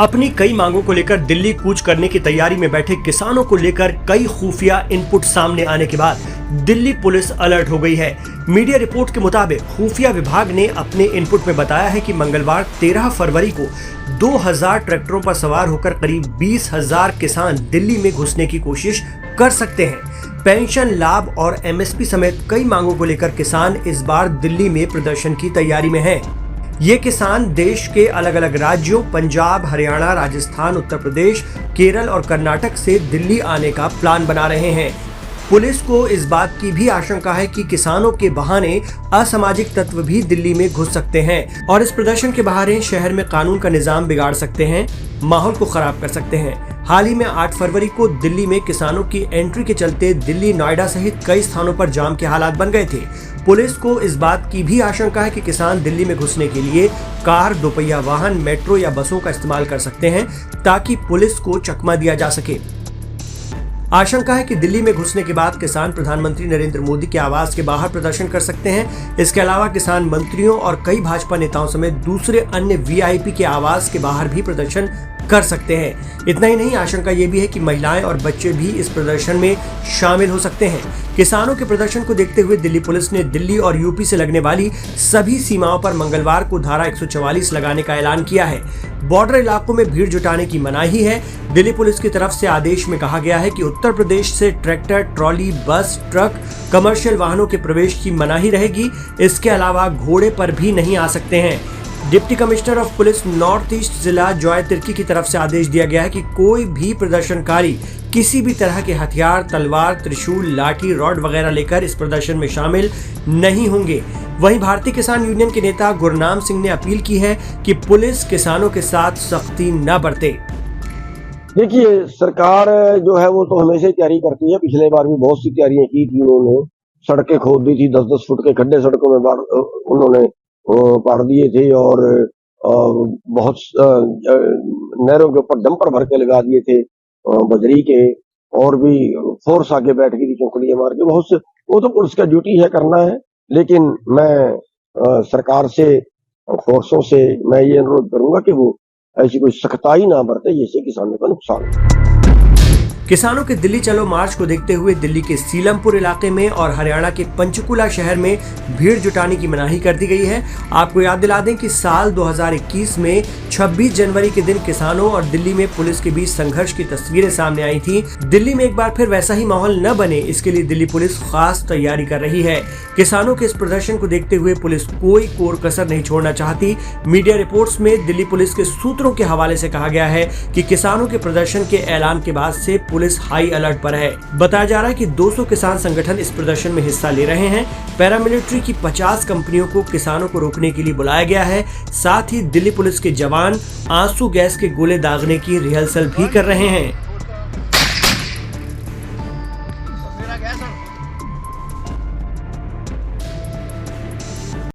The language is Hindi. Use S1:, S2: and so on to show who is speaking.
S1: अपनी कई मांगों को लेकर दिल्ली कूच करने की तैयारी में बैठे किसानों को लेकर कई खुफिया इनपुट सामने आने के बाद दिल्ली पुलिस अलर्ट हो गई है। मीडिया रिपोर्ट के मुताबिक खुफिया विभाग ने अपने इनपुट में बताया है कि मंगलवार 13 फरवरी को 2000 ट्रैक्टरों पर सवार होकर करीब 20,000 किसान दिल्ली में घुसने की कोशिश कर सकते हैं। पेंशन लाभ और एमएसपी समेत कई मांगों को लेकर किसान इस बार दिल्ली में प्रदर्शन की तैयारी में हैं। ये किसान देश के अलग अलग राज्यों पंजाब, हरियाणा, राजस्थान, उत्तर प्रदेश, केरल और कर्नाटक से दिल्ली आने का प्लान बना रहे हैं। पुलिस को इस बात की भी आशंका है कि किसानों के बहाने असामाजिक तत्व भी दिल्ली में घुस सकते हैं और इस प्रदर्शन के बहाने शहर में कानून का निजाम बिगाड़ सकते हैं, माहौल को खराब कर सकते हैं। हाल ही में 8 फरवरी को दिल्ली में किसानों की एंट्री के चलते दिल्ली, नोएडा सहित कई स्थानों पर जाम के हालात बन गए थे। पुलिस को इस बात की भी आशंका है कि किसान दिल्ली में घुसने के लिए कार, दोपहिया वाहन, मेट्रो या बसों का इस्तेमाल कर सकते हैं ताकि पुलिस को चकमा दिया जा सके। आशंका है कि दिल्ली में घुसने के बाद किसान प्रधानमंत्री नरेंद्र मोदी के आवास के बाहर प्रदर्शन कर सकते हैं। इसके अलावा किसान मंत्रियों और कई भाजपा नेताओं समेत दूसरे अन्य वीआईपी के आवास के बाहर भी प्रदर्शन कर सकते हैं। इतना ही नहीं, आशंका ये भी है कि महिलाएं और बच्चे भी इस प्रदर्शन में शामिल हो सकते हैं। किसानों के प्रदर्शन को देखते हुए दिल्ली पुलिस ने दिल्ली और यूपी से लगने वाली सभी सीमाओं पर मंगलवार को धारा 144 लगाने का ऐलान किया है। बॉर्डर इलाकों में भीड़ जुटाने की मनाही है। दिल्ली पुलिस की तरफ से आदेश में कहा गया है कि उत्तर प्रदेश से ट्रैक्टर, ट्रॉली, बस, ट्रक, कमर्शियल वाहनों के प्रवेश की मनाही रहेगी। इसके अलावा घोड़े पर भी नहीं आ सकते हैं। Deputy commissioner of police north east जिला जॉय तिर्की की तरफ से आदेश दिया गया है कि कोई भी प्रदर्शनकारी किसी भी तरह के हथियार, तलवार, त्रिशूल, लाठी, रॉड वगैरह लेकर इस प्रदर्शन में शामिल नहीं होंगे। वहीं भारतीय किसान यूनियन के नेता गुरनाम सिंह ने अपील की है कि पुलिस किसानों के साथ सख्ती न बरते।
S2: देखिए, सरकार जो है वो तो हमेशा ही तैयारी करती है। पिछले बार भी बहुत सी तैयारियां की थी उन्होंने। सड़कें खोद दी थी, 10-10 फुट के खड्डे सड़कों में उन्होंने पाड़ दिए थे और बहुत नहरों के ऊपर डंपर भर के लगा दिए थे बजरी के, और भी फोर्स आगे बैठ गई थी चौकड़ियां मार के। बहुत से वो तो पुलिस का ड्यूटी है, करना है। लेकिन मैं सरकार से, फोर्सों से मैं ये अनुरोध करूंगा कि वो ऐसी कोई सख्ताई ना बरते जिससे किसानों का नुकसान हो।
S1: किसानों के दिल्ली चलो मार्च को देखते हुए दिल्ली के सीलमपुर इलाके में और हरियाणा के पंचकुला शहर में भीड़ जुटाने की मनाही कर दी गई है। आपको याद दिला दें कि साल 2021 में 26 जनवरी के दिन किसानों और दिल्ली में पुलिस के बीच संघर्ष की तस्वीरें सामने आई थी। दिल्ली में एक बार फिर वैसा ही माहौल न बने, इसके लिए दिल्ली पुलिस खास तैयारी कर रही है। किसानों के इस प्रदर्शन को देखते हुए पुलिस कोई कोर कसर नहीं छोड़ना चाहती। मीडिया रिपोर्ट्स में दिल्ली पुलिस के सूत्रों के हवाले से कहा गया है कि किसानों के प्रदर्शन के ऐलान के बाद से पुलिस हाई अलर्ट पर है। बताया जा रहा है कि 200 किसान संगठन इस प्रदर्शन में हिस्सा ले रहे हैं। पैरामिलिट्री की 50 कंपनियों को किसानों को रोकने के लिए बुलाया गया है। साथ ही दिल्ली पुलिस के जवान आंसू गैस के गोले दागने की रिहर्सल भी कर रहे हैं।